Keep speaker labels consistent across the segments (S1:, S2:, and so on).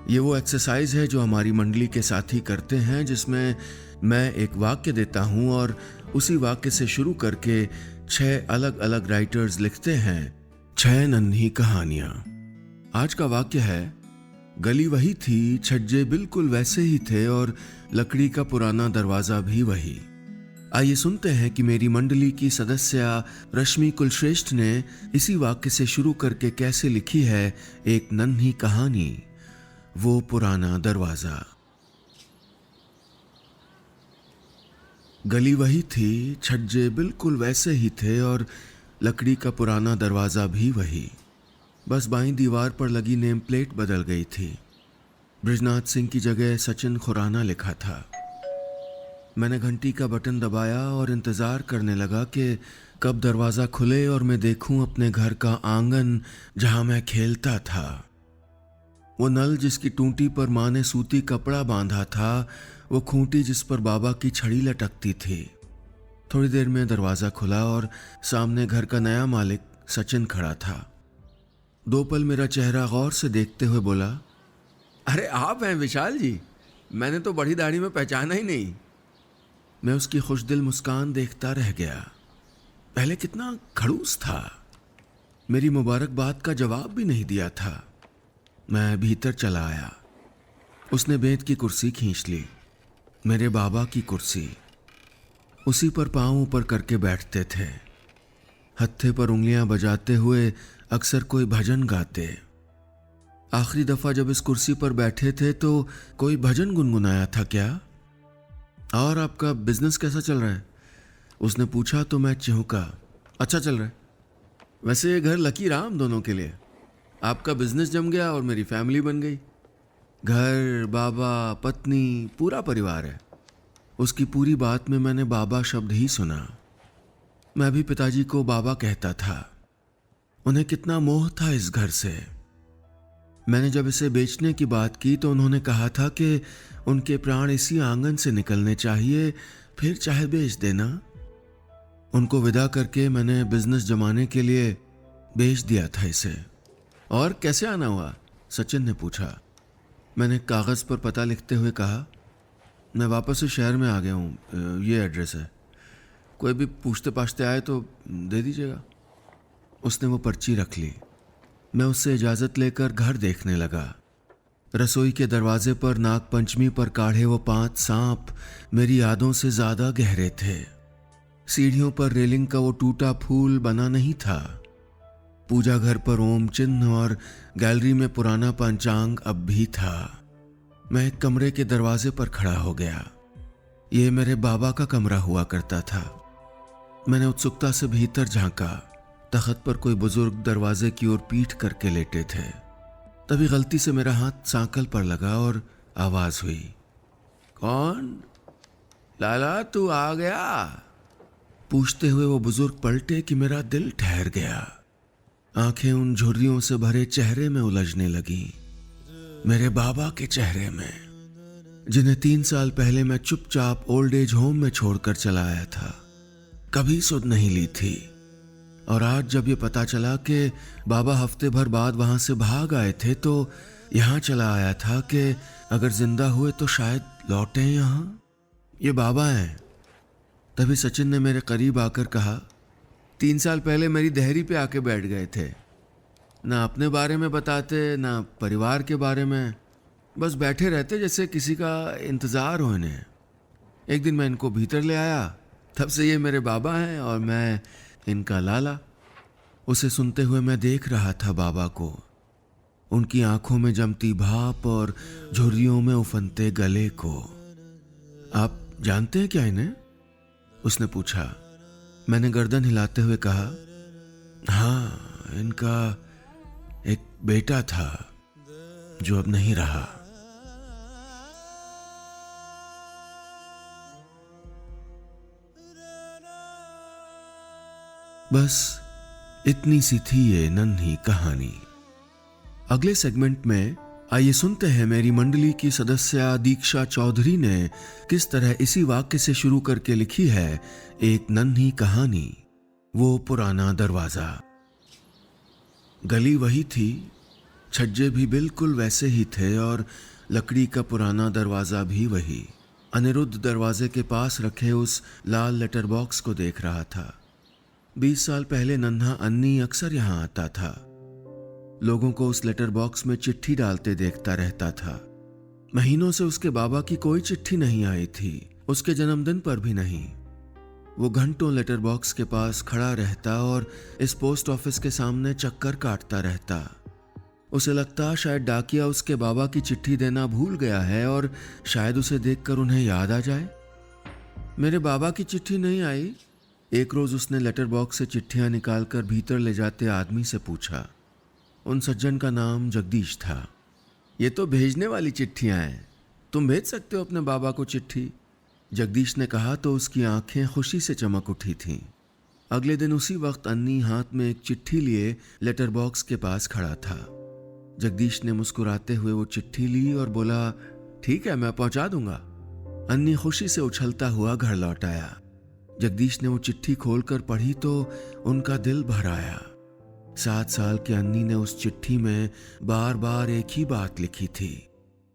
S1: ये वो एक्सरसाइज है जो हमारी मंडली के साथी करते हैं, जिसमें मैं एक वाक्य देता हूं और उसी वाक्य से शुरू करके 6 अलग अलग राइटर्स लिखते हैं 6 नन्ही कहानियां। आज का वाक्य है, गली वही थी, छज्जे बिल्कुल वैसे ही थे और लकड़ी का पुराना दरवाजा भी वही। आइए सुनते हैं कि मेरी मंडली की सदस्य रश्मि कुलश्रेष्ठ ने इसी वाक्य से शुरू करके कैसे लिखी है एक नन्ही कहानी, वो पुराना दरवाजा। गली वही थी, छज्जे बिल्कुल वैसे ही थे और लकड़ी का पुराना दरवाजा भी वही। बस बाईं दीवार पर लगी नेम प्लेट बदल गई थी। बृजनाथ सिंह की जगह सचिन खुराना लिखा था। मैंने घंटी का बटन दबाया और इंतजार करने लगा कि कब दरवाजा खुले और मैं देखूं अपने घर का आंगन जहां मैं खेलता था। वो नल जिसकी टूटी पर माँ ने सूती कपड़ा बांधा था, वो खूंटी जिस पर बाबा की छड़ी लटकती थी। थोड़ी देर में दरवाजा खुला और सामने घर का नया मालिक सचिन खड़ा था। 2 पल मेरा चेहरा गौर से देखते हुए बोला, अरे आप हैं विशाल जी, मैंने तो बड़ी दाढ़ी में पहचाना ही नहीं। मैं उसकी खुशदिल मुस्कान देखता रह गया। पहले कितना खड़ूस था, मेरी मुबारकबाद का जवाब भी नहीं दिया था। मैं भीतर चला आया। उसने बेंत की कुर्सी खींच ली, मेरे बाबा की कुर्सी। उसी पर पांव ऊपर करके बैठते थे, हत्थे पर उंगलियां बजाते हुए अक्सर कोई भजन गाते। आखिरी दफा जब इस कुर्सी पर बैठे थे तो कोई भजन गुनगुनाया था क्या? और आपका बिजनेस कैसा चल रहा है? उसने पूछा तो मैं चिहुका, अच्छा चल रहा है। वैसे ये घर लकी रहा हम दोनों के लिए। आपका बिजनेस जम गया और मेरी फैमिली बन गई। घर, बाबा, पत्नी, पूरा परिवार है। उसकी पूरी बात में मैंने बाबा शब्द ही सुना। मैं भी पिताजी को बाबा कहता था। उन्हें कितना मोह था इस घर से। मैंने जब इसे बेचने की बात की तो उन्होंने कहा था कि उनके प्राण इसी आंगन से निकलने चाहिए, फिर चाहे बेच देना। उनको विदा करके मैंने बिजनेस जमाने के लिए बेच दिया था इसे। और कैसे आना हुआ? सचिन ने पूछा। मैंने कागज़ पर पता लिखते हुए कहा, मैं वापस से शहर में आ गया हूँ, ये एड्रेस है। कोई भी पूछते पाछते आए तो दे दीजिएगा। उसने वो पर्ची रख ली। मैं उससे इजाज़त लेकर घर देखने लगा। रसोई के दरवाजे पर नागपंचमी पर काढ़े वो 5 सांप मेरी यादों से ज़्यादा गहरे थे। सीढ़ियों पर रेलिंग का वो टूटा फूल बना नहीं था। पूजा घर पर ओम चिन्ह और गैलरी में पुराना पंचांग अब भी था। मैं एक कमरे के दरवाजे पर खड़ा हो गया। ये मेरे बाबा का कमरा हुआ करता था। मैंने उत्सुकता से भीतर झांका। तख्त पर कोई बुजुर्ग दरवाजे की ओर पीठ करके लेटे थे। तभी गलती से मेरा हाथ सांकल पर लगा और आवाज हुई, कौन? लाला तू आ गया? पूछते हुए वो बुजुर्ग पलटे कि मेरा दिल ठहर गया। आंखें उन झुर्रियों से भरे चेहरे में उलझने लगी, मेरे बाबा के चेहरे में, जिन्हें 3 साल पहले मैं चुपचाप ओल्ड एज होम में छोड़कर चला आया था। कभी सुध नहीं ली थी। और आज जब ये पता चला कि बाबा हफ्ते भर बाद वहां से भाग आए थे तो यहाँ चला आया था कि अगर जिंदा हुए तो शायद लौटे यहाँ। ये बाबा हैं। तभी सचिन ने मेरे करीब आकर कहा, 3 साल पहले मेरी देहरी पे आके बैठ गए थे। ना अपने बारे में बताते, ना परिवार के बारे में, बस बैठे रहते जैसे किसी का इंतज़ार हो इन्हें। एक दिन मैं इनको भीतर ले आया, तब से ये मेरे बाबा हैं और मैं इनका लाला। उसे सुनते हुए मैं देख रहा था बाबा को, उनकी आंखों में जमती भाप और झुर्रियों में उफनते गले को। आप जानते हैं क्या इन्हें? उसने पूछा। मैंने गर्दन हिलाते हुए कहा, हाँ, इनका एक बेटा था जो अब नहीं रहा। बस इतनी सी थी ये नन्ही कहानी। अगले सेगमेंट में आइए सुनते हैं मेरी मंडली की सदस्य दीक्षा चौधरी ने किस तरह इसी वाक्य से शुरू करके लिखी है एक नन्ही कहानी, वो पुराना दरवाजा। गली वही थी, छज्जे भी बिल्कुल वैसे ही थे और लकड़ी का पुराना दरवाज़ा भी वही। अनिरुद्ध दरवाजे के पास रखे उस लाल लेटर बॉक्स को देख रहा था। 20 साल पहले नन्हा अन्नी अक्सर यहाँ आता था। लोगों को उस लेटर बॉक्स में चिट्ठी डालते देखता रहता था। महीनों से उसके बाबा की कोई चिट्ठी नहीं आई थी, उसके जन्मदिन पर भी नहीं। वो घंटों लेटर बॉक्स के पास खड़ा रहता और इस पोस्ट ऑफिस के सामने चक्कर काटता रहता। उसे लगता शायद डाकिया उसके बाबा की चिट्ठी देना भूल गया है और शायद उसे देखकर उन्हें याद आ जाए। मेरे बाबा की चिट्ठी नहीं आई? एक रोज उसने लेटर बॉक्स से चिट्ठियां निकालकर भीतर ले जाते आदमी से पूछा। उन सज्जन का नाम जगदीश था। ये तो भेजने वाली चिट्ठियां हैं, तुम भेज सकते हो अपने बाबा को चिट्ठी, जगदीश ने कहा तो उसकी आंखें खुशी से चमक उठी थीं। अगले दिन उसी वक्त अन्नी हाथ में एक चिट्ठी लिए लेटर बॉक्स के पास खड़ा था। जगदीश ने मुस्कुराते हुए वो चिट्ठी ली और बोला, ठीक है, मैं पहुंचा दूंगा। अन्नी खुशी से उछलता हुआ घर लौट आया। जगदीश ने वो चिट्ठी खोलकर पढ़ी तो उनका दिल भर आया। 7 साल की अन्नी ने उस चिट्ठी में बार बार एक ही बात लिखी थी,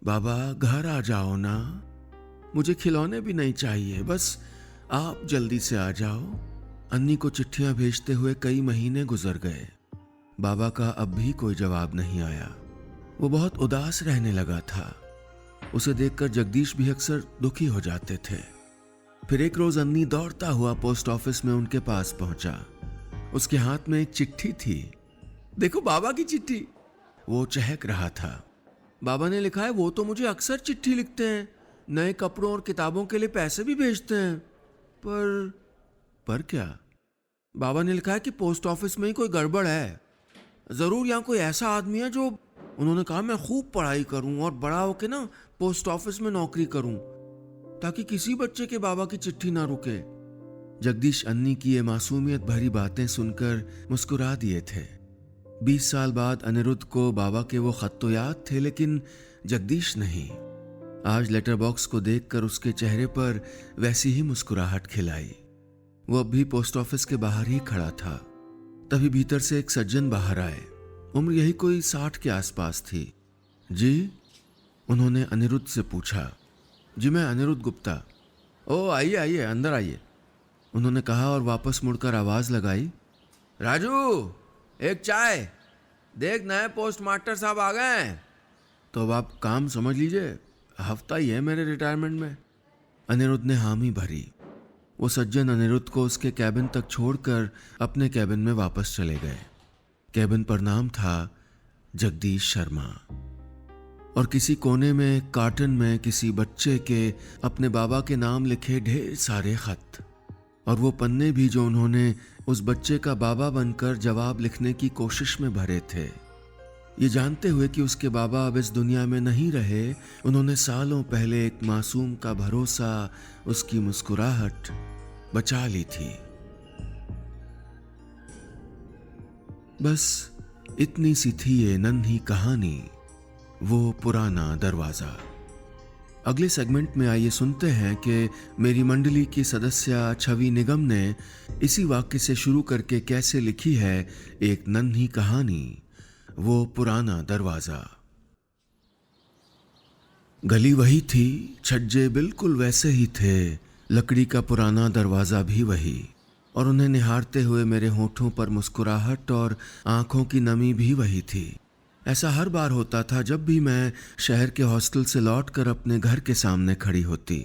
S1: बाबा घर आ जाओ ना, मुझे खिलौने भी नहीं चाहिए, बस आप जल्दी से आ जाओ। अन्नी को चिट्ठियां भेजते हुए कई महीने गुजर गए। बाबा का अब भी कोई जवाब नहीं आया। वो बहुत उदास रहने लगा था। उसे देखकर जगदीश भी अक्सर दुखी हो जाते थे। फिर एक रोज अन्नी दौड़ता हुआ पोस्ट ऑफिस में उनके पास पहुंचा। उसके हाथ में एक चिट्ठी थी। देखो बाबा की चिट्ठी, वो चहक रहा था। बाबा ने लिखा है, वो तो मुझे अक्सर चिट्ठी लिखते हैं, नए कपड़ों और किताबों के लिए पैसे भी भेजते हैं, पर क्या? बाबा ने लिखा है कि पोस्ट ऑफिस में ही कोई गड़बड़ है, जरूर यहाँ कोई ऐसा आदमी है जो, उन्होंने कहा मैं खूब पढ़ाई करूं और बड़ा होके ना पोस्ट ऑफिस में नौकरी करूं ताकि किसी बच्चे के बाबा की चिट्ठी ना रुके। जगदीश अन्नी की ये मासूमियत भरी बातें सुनकर मुस्कुरा दिए थे। 20 साल बाद अनिरुद्ध को बाबा के वो खत तो याद थे, लेकिन जगदीश नहीं। आज लेटर बॉक्स को देखकर उसके चेहरे पर वैसी ही मुस्कुराहट खिलाई। वो अब भी पोस्ट ऑफिस के बाहर ही खड़ा था। तभी भीतर से एक सज्जन बाहर आए। उम्र यही कोई 60 के आसपास थी। जी? उन्होंने अनिरुद्ध से पूछा। जी मैं अनिरुद्ध गुप्ता। ओ आइए आइए, अंदर आइए, उन्होंने कहा और वापस मुड़कर आवाज लगाई, राजू एक चाय, देख नए पोस्ट मास्टर साहब आ गए हैं। तो अब आप काम समझ लीजिए, हफ्ता ही है मेरे रिटायरमेंट में। अनिरुद्ध ने हामी भरी। वो सज्जन अनिरुद्ध को उसके कैबिन तक छोड़कर अपने कैबिन में वापस चले गए। कैबिन पर नाम था जगदीश शर्मा और किसी कोने में कार्टन में किसी बच्चे के अपने बाबा के नाम लिखे ढेर सारे खत, और वो पन्ने भी जो उन्होंने उस बच्चे का बाबा बनकर जवाब लिखने की कोशिश में भरे थे। ये जानते हुए कि उसके बाबा अब इस दुनिया में नहीं रहे, उन्होंने सालों पहले एक मासूम का भरोसा, उसकी मुस्कुराहट बचा ली थी। बस इतनी सी थी ये नन्ही कहानी, वो पुराना दरवाजा। अगले सेगमेंट में आइए सुनते हैं कि मेरी मंडली की सदस्य छवि निगम ने इसी वाक्य से शुरू करके कैसे लिखी है एक नन्ही कहानी, वो पुराना दरवाजा। गली वही थी, छज्जे बिल्कुल वैसे ही थे, लकड़ी का पुराना दरवाजा भी वही, और उन्हें निहारते हुए मेरे होठों पर मुस्कुराहट और आंखों की नमी भी वही थी। ऐसा हर बार होता था जब भी मैं शहर के हॉस्टल से लौटकर अपने घर के सामने खड़ी होती,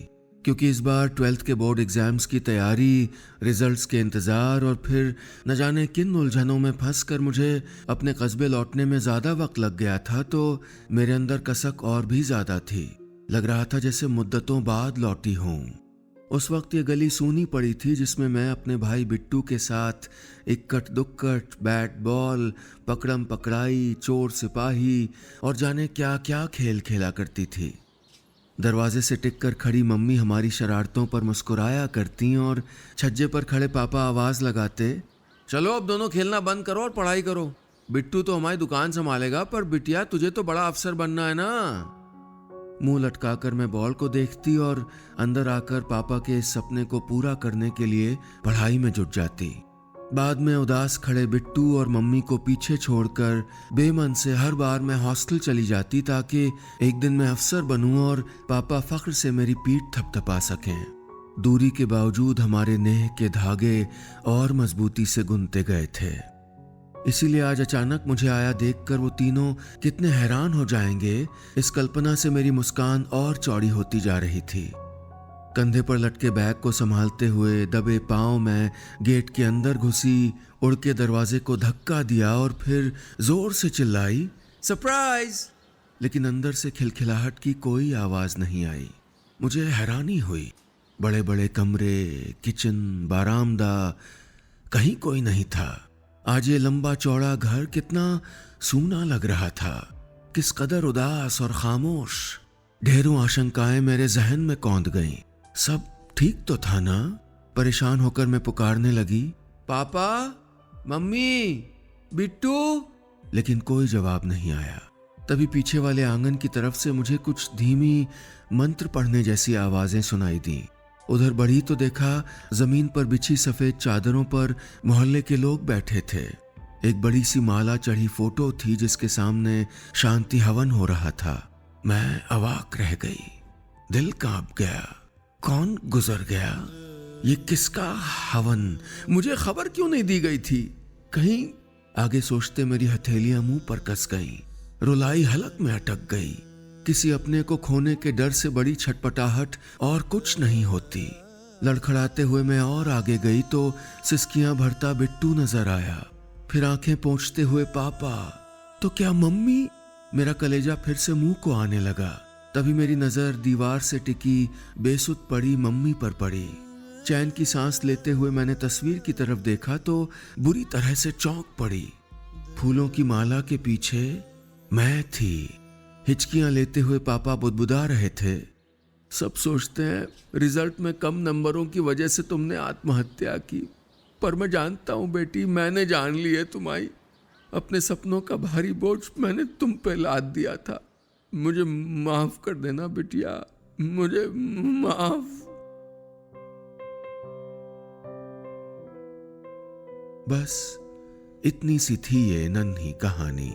S1: क्योंकि इस बार 12th के बोर्ड एग्जाम्स की तैयारी, रिजल्ट्स के इंतज़ार और फिर न जाने किन उलझनों में फंसकर मुझे अपने कस्बे लौटने में ज़्यादा वक्त लग गया था, तो मेरे अंदर कसक और भी ज़्यादा थी। लग रहा था जैसे मुद्दतों बाद लौटी हूँ। उस वक्त ये गली सूनी पड़ी थी जिसमें मैं अपने भाई बिट्टू के साथ इक्कट दुक्कट, बैट बॉल, पकड़म पकड़ाई, चोर सिपाही और जाने क्या क्या खेल खेला करती थी। दरवाजे से टिककर खड़ी मम्मी हमारी शरारतों पर मुस्कुराया करती और छज्जे पर खड़े पापा आवाज लगाते, चलो अब दोनों खेलना बंद करो और पढ़ाई करो, बिट्टू तो हमारी दुकान संभालेगा, पर बिटिया तुझे तो बड़ा अफसर बनना है ना। मुंह लटकाकर मैं बॉल को देखती और अंदर आकर पापा के इस सपने को पूरा करने के लिए पढ़ाई में जुट जाती। बाद में उदास खड़े बिट्टू और मम्मी को पीछे छोड़कर बेमन से हर बार मैं हॉस्टल चली जाती ताकि एक दिन मैं अफसर बनूं और पापा फख्र से मेरी पीठ थपथपा सकें। दूरी के बावजूद हमारे नेह के धागे और मजबूती से गुनते गए थे। इसीलिए आज अचानक मुझे आया देखकर वो तीनों कितने हैरान हो जाएंगे, इस कल्पना से मेरी मुस्कान और चौड़ी होती जा रही थी। कंधे पर लटके बैग को संभालते हुए दबे पांव में गेट के अंदर घुसी, उड़ के दरवाजे को धक्का दिया और फिर जोर से चिल्लाई, सरप्राइज! लेकिन अंदर से खिलखिलाहट की कोई आवाज नहीं आई। मुझे हैरानी हुई। बड़े बड़े कमरे, किचन, बारामदा, कहीं कोई नहीं था। आज ये लंबा चौड़ा घर कितना सूना लग रहा था, किस कदर उदास और खामोश। ढेरों आशंकाएं मेरे जहन में कौंध गईं। सब ठीक तो था ना? परेशान होकर मैं पुकारने लगी, पापा, मम्मी, बिट्टू, लेकिन कोई जवाब नहीं आया। तभी पीछे वाले आंगन की तरफ से मुझे कुछ धीमी मंत्र पढ़ने जैसी आवाजें सुनाई दी। उधर बढ़ी तो देखा जमीन पर बिछी सफेद चादरों पर मोहल्ले के लोग बैठे थे। एक बड़ी सी माला चढ़ी फोटो थी जिसके सामने शांति हवन हो रहा था। मैं अवाक रह गई, दिल कांप गया। कौन गुजर गया? ये किसका हवन? मुझे खबर क्यों नहीं दी गई थी? कहीं आगे सोचते मेरी हथेलियां मुंह पर कस गईं, रुलाई हलक में अटक गई। किसी अपने को खोने के डर से बड़ी छटपटाहट और कुछ नहीं होती। लड़खड़ाते हुए मैं और आगे गई तो सिसकियां भरता बिट्टू नजर आया, फिर आंखें पोंछते हुए पापा, तो क्या मम्मी? मेरा कलेजा फिर से मुंह को आने लगा। तभी मेरी नजर दीवार से टिकी बेसुध पड़ी मम्मी पर पड़ी। चैन की सांस लेते हुए मैंने तस्वीर की तरफ देखा तो बुरी तरह से चौंक पड़ी। फूलों की माला के पीछे मैं थी। हिचकियां लेते हुए पापा बुदबुदा रहे थे, सब सोचते हैं रिजल्ट में कम नंबरों की वजह से तुमने आत्महत्या की, पर मैं जानता हूं बेटी, मैंने जान ली है तुम्हारी। अपने सपनों का भारी बोझ मैंने तुम पे लाद दिया था। मुझे माफ कर देना बिटिया, मुझे माफ। बस इतनी सी थी ये नन्ही कहानी।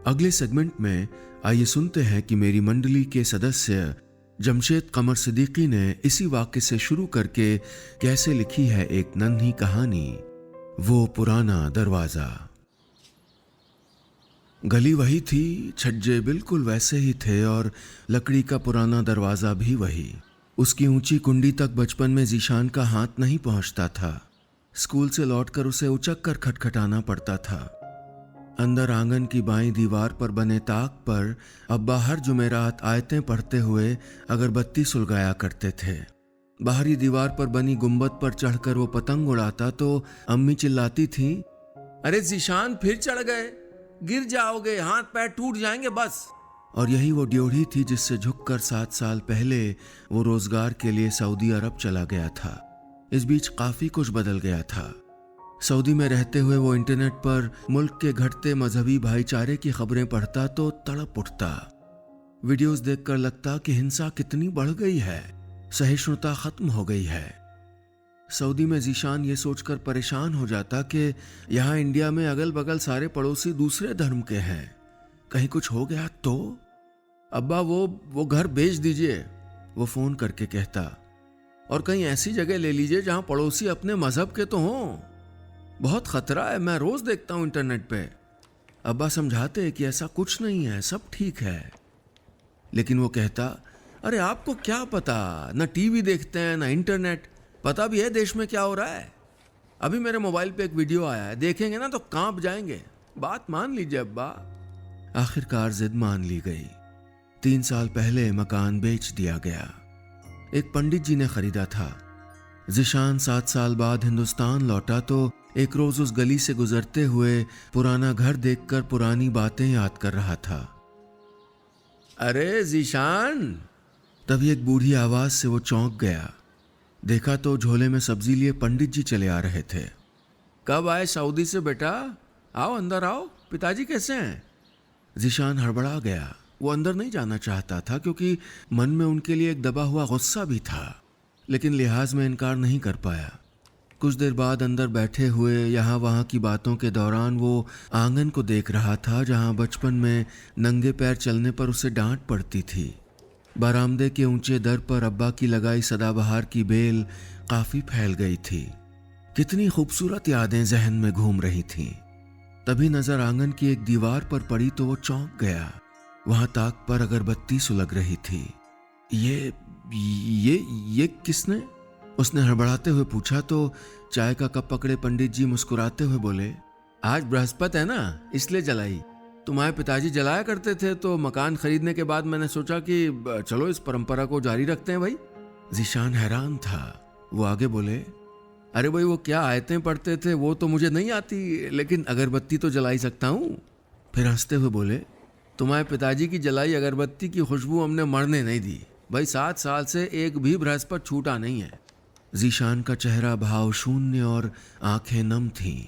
S1: अगले सेगमेंट में आइए सुनते हैं कि मेरी मंडली के सदस्य जमशेद कमर सिद्दीकी ने इसी वाक्य से शुरू करके कैसे लिखी है एक नन्ही कहानी, वो पुराना दरवाजा। गली वही थी, छज्जे बिल्कुल वैसे ही थे और लकड़ी का पुराना दरवाजा भी वही। उसकी ऊंची कुंडी तक बचपन में जीशान का हाथ नहीं पहुंचता था। स्कूल से लौटकर उसे उचक कर खटखटाना पड़ता था। अंदर आंगन की बाईं दीवार पर बने ताक पर अब्बा हर जुमेरात आयतें पढ़ते हुए अगरबत्ती सुलगाया करते थे। बाहरी दीवार पर बनी गुंबद पर चढ़कर वो पतंग उड़ाता तो अम्मी चिल्लाती थी, अरे जीशान फिर चढ़ गए, गिर जाओगे, हाथ पैर टूट जाएंगे बस। और यही वो ड्योढ़ी थी जिससे झुककर 7 साल पहले वो रोजगार के लिए सऊदी अरब चला गया था। इस बीच काफी कुछ बदल गया था। सऊदी में रहते हुए वो इंटरनेट पर मुल्क के घटते मजहबी भाईचारे की खबरें पढ़ता तो तड़प उठता। वीडियोस देखकर लगता कि हिंसा कितनी बढ़ गई है, सहिष्णुता खत्म हो गई है। सऊदी में जीशान ये सोचकर परेशान हो जाता कि यहाँ इंडिया में अगल बगल सारे पड़ोसी दूसरे धर्म के हैं, कहीं कुछ हो गया तो? अब्बा वो घर बेच दीजिए, वो फोन करके कहता, और कहीं ऐसी जगह ले लीजिए जहाँ पड़ोसी अपने मजहब के तो हों। बहुत खतरा है, मैं रोज देखता हूँ इंटरनेट पे। अब्बा समझाते कि ऐसा कुछ नहीं है, सब ठीक है। लेकिन वो कहता, अरे आपको क्या पता, ना टीवी देखते हैं ना इंटरनेट, पता भी है देश में क्या हो रहा है। अभी मेरे मोबाइल पे एक वीडियो आया है, देखेंगे ना तो कांप जाएंगे। बात मान लीजिए अब्बा। आखिरकार जिद मान ली गई। 3 साल पहले मकान बेच दिया गया। एक पंडित जी ने खरीदा था। जीशान 7 साल बाद हिंदुस्तान लौटा तो एक रोज उस गली से गुजरते हुए पुराना घर देखकर पुरानी बातें याद कर रहा था। अरे जीशान! तभी एक बूढ़ी आवाज से वो चौंक गया। देखा तो झोले में सब्जी लिए पंडित जी चले आ रहे थे। कब आए सऊदी से बेटा? आओ अंदर आओ, पिताजी कैसे हैं? जीशान हड़बड़ा गया। वो अंदर नहीं जाना चाहता था क्योंकि मन में उनके लिए एक दबा हुआ गुस्सा भी था, लेकिन लिहाज में इनकार नहीं कर पाया। कुछ देर बाद अंदर बैठे हुए यहाँ वहाँ की बातों के दौरान वो आंगन को देख रहा था जहाँ बचपन में नंगे पैर चलने पर उसे डांट पड़ती थी। बरामदे के ऊंचे दर पर अब्बा की लगाई सदाबहार की बेल काफी फैल गई थी। कितनी खूबसूरत यादें जहन में घूम रही थीं। तभी नजर आंगन की एक दीवार पर पड़ी तो वो चौंक गया। वहां ताक पर अगरबत्ती सुलग रही थी। ये किसने? उसने हड़बड़ाते हुए पूछा तो चाय का कप पकड़े पंडित जी मुस्कुराते हुए बोले, आज बृहस्पति है ना, इसलिए जलाई। तुम्हारे पिताजी जलाया करते थे तो मकान खरीदने के बाद मैंने सोचा कि चलो इस परंपरा को जारी रखते हैं भाई। जीशान हैरान था। वो आगे बोले, अरे भाई वो क्या आयतें पढ़ते थे वो तो मुझे नहीं आती, लेकिन अगरबत्ती तो जला ही सकता हूँ। फिर हंसते हुए बोले, तुम्हारे पिताजी की जलाई अगरबत्ती की खुशबू हमने मरने नहीं दी भाई। 7 साल से एक भी बृहस्पति छूटा नहीं है। जीशान का चेहरा भाव शून्य और आंखें नम थीं।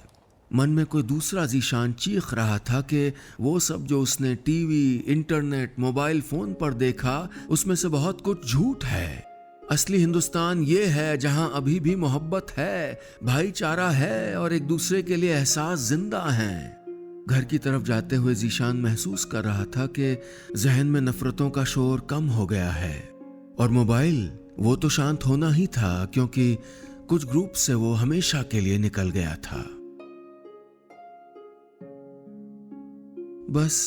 S1: मन में कोई दूसरा जीशान चीख रहा था कि वो सब जो उसने टीवी, इंटरनेट, मोबाइल फोन पर देखा उसमें से बहुत कुछ झूठ है। असली हिंदुस्तान ये है जहां अभी भी मोहब्बत है, भाईचारा है और एक दूसरे के लिए एहसास जिंदा है। घर की तरफ जाते हुए जीशान महसूस कर रहा था कि जहन में नफरतों का शोर कम हो गया है और मोबाइल वो तो शांत होना ही था, क्योंकि कुछ ग्रुप से वो हमेशा के लिए निकल गया था। बस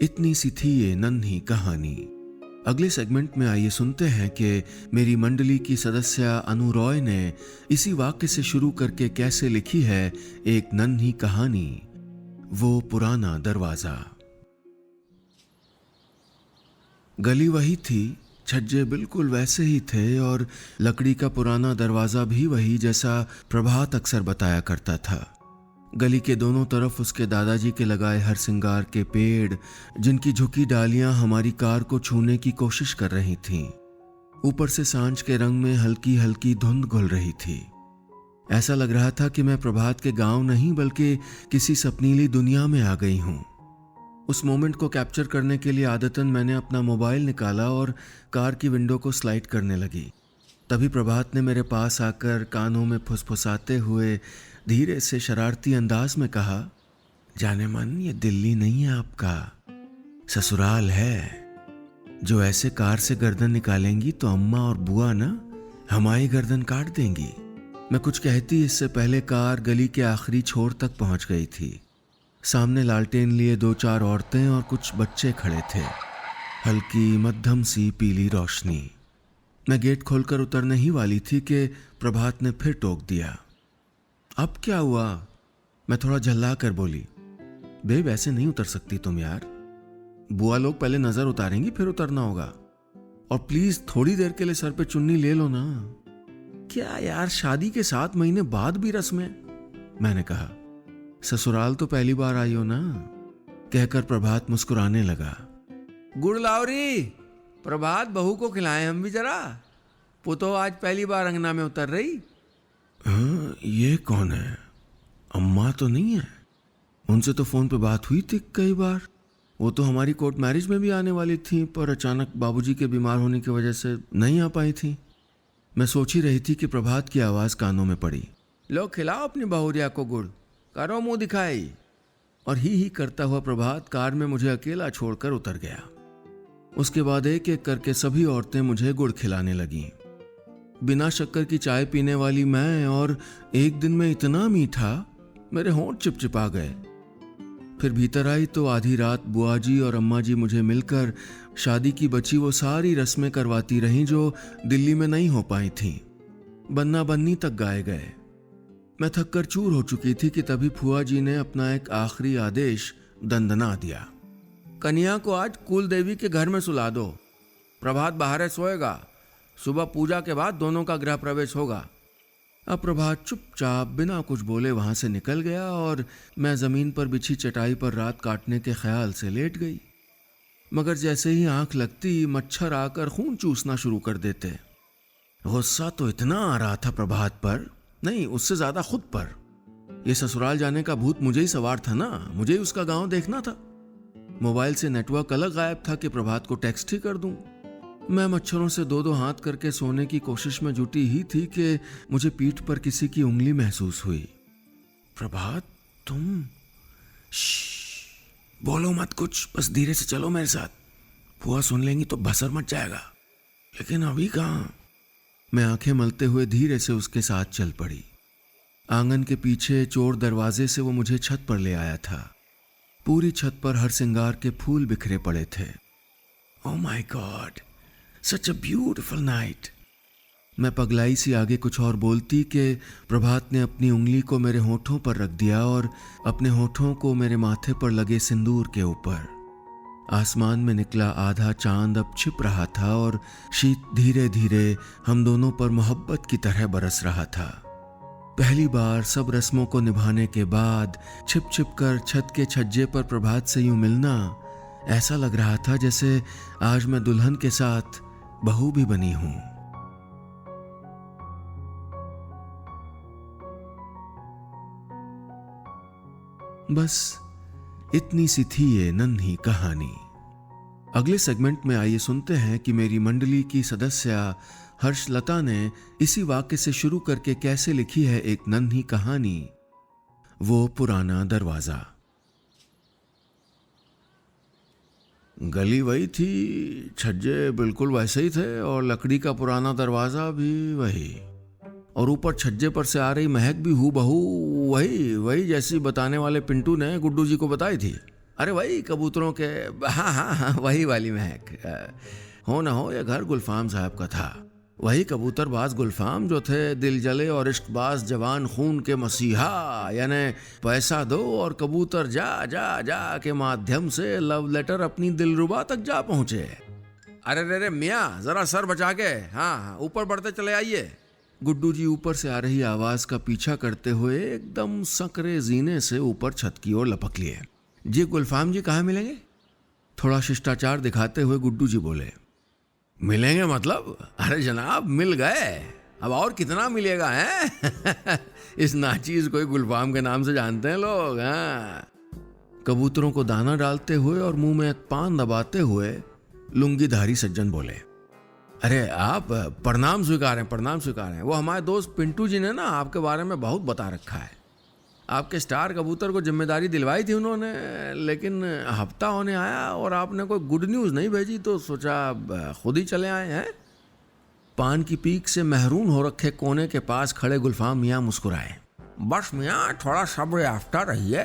S1: इतनी सी थी ये नन्ही कहानी। अगले सेगमेंट में आइए सुनते हैं कि मेरी मंडली की सदस्य अनु रॉय ने इसी वाक्य से शुरू करके कैसे लिखी है एक नन्ही कहानी, वो पुराना दरवाजा। गली वही थी, छज्जे बिल्कुल वैसे ही थे और लकड़ी का पुराना दरवाजा भी वही, जैसा प्रभात अक्सर बताया करता था। गली के दोनों तरफ उसके दादाजी के लगाए हर सिंगार के पेड़, जिनकी झुकी डालियां हमारी कार को छूने की कोशिश कर रही थीं। ऊपर से सांझ के रंग में हल्की हल्की धुंध घुल रही थी। ऐसा लग रहा था कि मैं प्रभात के गांव नहीं बल्कि किसी सपनीली दुनिया में आ गई हूं। उस मोमेंट को कैप्चर करने के लिए आदतन मैंने अपना मोबाइल निकाला और कार की विंडो को स्लाइड करने लगी। तभी प्रभात ने मेरे पास आकर कानों में फुसफुसाते हुए धीरे से शरारती अंदाज में कहा, जाने मन ये दिल्ली नहीं है आपका, ससुराल है। जो ऐसे कार से गर्दन निकालेंगी तो अम्मा और बुआ ना हमारी गर्दन काट देंगी। मैं कुछ कहती इससे पहले कार गली के आखिरी छोर तक पहुंच गई थी। सामने लालटेन लिए 2-4 औरतें और कुछ बच्चे खड़े थे। हल्की मध्यम सी पीली रोशनी। मैं गेट खोलकर उतरने ही वाली थी कि प्रभात ने फिर टोक दिया। अब क्या हुआ? मैं थोड़ा झल्ला कर बोली, बेब ऐसे नहीं उतर सकती तुम यार। बुआ लोग पहले नजर उतारेंगी फिर उतरना होगा। और प्लीज थोड़ी देर के लिए सर पे चुन्नी ले लो ना। क्या यार, शादी के 7 महीने बाद भी रस्में? मैंने कहा, ससुराल तो पहली बार आई हो ना। कहकर प्रभात मुस्कुराने लगा। गुड़ लावरी, प्रभात बहू को खिलाएं हम भी जरा। पुतो आज पहली बार अंगना में उतर रही। हाँ, ये कौन है? अम्मा तो नहीं है? उनसे तो फोन पे बात हुई थी कई बार। वो तो हमारी कोर्ट मैरिज में भी आने वाली थी, पर अचानक बाबूजी के बीमार होने की वजह से नहीं आ पाई थी। मैं सोच ही रही थी कि प्रभात की आवाज कानों में पड़ी, लो खिलाओ अपनी बहुरिया को गुड़, करो मुंह दिखाई। और ही करता हुआ प्रभात कार में मुझे अकेला छोड़कर उतर गया। उसके बाद एक एक करके सभी औरतें मुझे गुड़ खिलाने लगीं। बिना शक्कर की चाय पीने वाली मैं, और एक दिन में इतना मीठा, मेरे होंठ चिपचिपा गए। फिर भीतर आई तो आधी रात बुआ जी और अम्मा जी मुझे मिलकर शादी की बची वो सारी रस्में करवाती रहीं जो दिल्ली में नहीं हो पाई थीं। बन्ना बन्नी तक गाए गए। मैं थककर चूर हो चुकी थी कि तभी फुआ जी ने अपना एक आखिरी आदेश दंदना दिया, कन्या को आज कुल देवी के घर में सुला दो। प्रभात बाहर सोएगा, सुबह पूजा के बाद दोनों का गृह प्रवेश होगा। अब प्रभात चुपचाप बिना कुछ बोले वहां से निकल गया और मैं जमीन पर बिछी चटाई पर रात काटने के ख्याल से लेट गई। मगर जैसे ही आंख लगती मच्छर आकर खून चूसना शुरू कर देते। गुस्सा तो इतना आ रहा था प्रभात पर, नहीं उससे ज्यादा खुद पर। यह ससुराल जाने का भूत मुझे ही सवार था ना, मुझे ही उसका गांव देखना था। मोबाइल से नेटवर्क अलग गायब था कि प्रभात को टेक्स्ट ही कर दूं। मैं मच्छरों से दो दो हाथ करके सोने की कोशिश में जुटी ही थी कि मुझे पीठ पर किसी की उंगली महसूस हुई। प्रभात, तुम? बोलो मत कुछ, बस धीरे से चलो मेरे साथ। फुआ सुन लेंगी तो बसर मच जाएगा। लेकिन अभी कहाँ? मैं आंखें मलते हुए धीरे से उसके साथ चल पड़ी। आंगन के पीछे चोर दरवाजे से वो मुझे छत पर ले आया था। पूरी छत पर हर श्रृंगार के फूल बिखरे पड़े थे। Oh my God, such a beautiful night. मैं पगलाई सी आगे कुछ और बोलती कि प्रभात ने अपनी उंगली को मेरे होठों पर रख दिया और अपने होठों को मेरे माथे पर लगे सिंदूर के ऊपर। आसमान में निकला आधा चांद अब छिप रहा था और शीत धीरे धीरे हम दोनों पर मोहब्बत की तरह बरस रहा था। पहली बार सब रस्मों को निभाने के बाद छिप छिप कर छत के छज्जे पर प्रभात से यूं मिलना, ऐसा लग रहा था जैसे आज मैं दुल्हन के साथ बहू भी बनी हूं। बस इतनी सी थी ये नन्ही कहानी। अगले सेगमेंट में आइए सुनते हैं कि मेरी मंडली की सदस्य हर्षलता ने इसी वाक्य से शुरू करके कैसे लिखी है एक नन्ही कहानी, वो पुराना दरवाजा। गली वही थी, छज्जे बिल्कुल वैसे ही थे और लकड़ी का पुराना दरवाजा भी वही, और ऊपर छज्जे पर से आ रही महक भी हूबहू वही जैसी बताने वाले पिंटू ने गुड्डू जी को बताई थी। अरे वही कबूतरों के, हाँ वही वाली महक। हो न हो ये घर गुलफाम साहब का था। वही कबूतरबाज गुलफाम जो थे दिल जले और इश्कबाज जवान खून के मसीहा, यानी पैसा दो और कबूतर जा जा जा के माध्यम से लव लेटर अपनी दिलरुबा तक जा पहुंचे। अरे रे मियाँ, जरा सर बचा के, हाँ ऊपर बढ़ते चले आइए। गुड्डू जी ऊपर से आ रही आवाज का पीछा करते हुए एकदम सकरे जीने से ऊपर छत की ओर लपक लिए। जी गुलफाम जी कहाँ मिलेंगे? थोड़ा शिष्टाचार दिखाते हुए गुड्डू जी बोले। मिलेंगे मतलब? अरे जनाब मिल गए, अब और कितना मिलेगा है? इस नाचीज को गुलफाम के नाम से जानते हैं लोग। हाँ, कबूतरों को दाना डालते हुए और मुंह में एक पान दबाते हुए लुंगीधारी सज्जन बोले। अरे आप प्रणाम स्वीकार हैं, प्रणाम स्वीकार हैं। वो हमारे दोस्त पिंटू जी ने ना आपके बारे में बहुत बता रखा है। आपके स्टार कबूतर को जिम्मेदारी दिलवाई थी उन्होंने, लेकिन हफ्ता होने आया और आपने कोई गुड न्यूज़ नहीं भेजी, तो सोचा खुद ही चले आए हैं। पान की पीक से महरूम हो रखे कोने के पास खड़े गुलफाम मियाँ मुस्कुराए। बस मियाँ थोड़ा सब्र याफ्ता रहिए,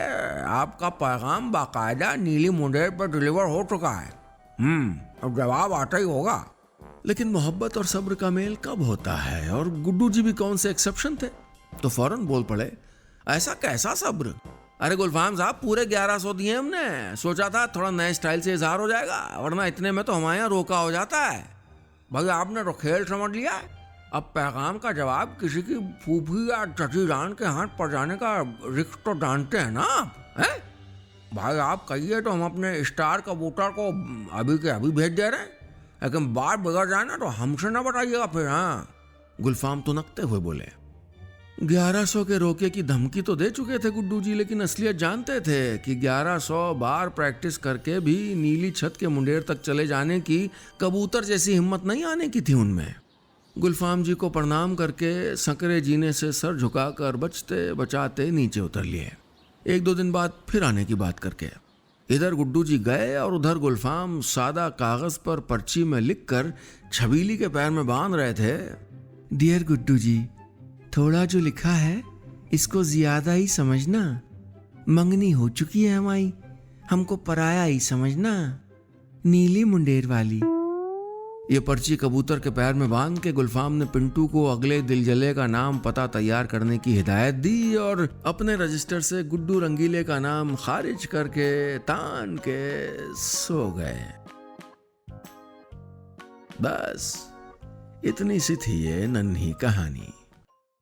S1: आपका पैगाम बाकायदा नीली मुंडेर पर डिलीवर हो चुका है। अब जवाब आता ही होगा। लेकिन मोहब्बत और सब्र का मेल कब होता है, और गुड्डू जी भी कौन से एक्सेप्शन थे, तो फौरन बोल पड़े। ऐसा कैसा सब्र? अरे गुलफाम साहब पूरे 1100 दिए हमने, सोचा था थोड़ा नए स्टाइल से इजहार हो जाएगा, वरना इतने में तो हमारे यहाँ रोका हो जाता है। भाई आपने तो खेल समझ लिया। अब पैगाम का जवाब किसी की फूफी या चची जान के हाथ पड़ जाने का रिस्क तो जानते हैं ना आप, हैं? भाई आप कहिए तो हम अपने स्टार कबूतर को अभी के अभी भेज दे रहे हैं, लेकिन बात बिगड़ जाए ना तो हमसे ना बताइएगा फिर। हाँ, गुलफाम तो नकते हुए बोले। 1100 के रोके की धमकी तो दे चुके थे गुड्डू जी, लेकिन असलियत जानते थे कि 1100 बार प्रैक्टिस करके भी नीली छत के मुंडेर तक चले जाने की कबूतर जैसी हिम्मत नहीं आने की थी उनमें। गुलफाम जी को प्रणाम करके संकरे जीने से सर झुकाकर बचते बचाते नीचे उतर लिए। 1-2 दिन बाद फिर आने की बात करके इधर गुड्डू जी गए और उधर गुलफाम सादा कागज पर पर्ची में लिखकर छबीली के पैर में बांध रहे थे। डियर गुड्डू जी, थोड़ा जो लिखा है इसको ज्यादा ही समझना, मंगनी हो चुकी है हमारी, हमको पराया ही समझना, नीली मुंडेर वाली। ये पर्ची कबूतर के पैर में बांध के गुलफाम ने पिंटू को अगले दिलजले का नाम पता तैयार करने की हिदायत दी और अपने रजिस्टर से गुड्डू रंगीले का नाम खारिज करके तान के सो गए। बस इतनी सी थी ये नन्ही कहानी।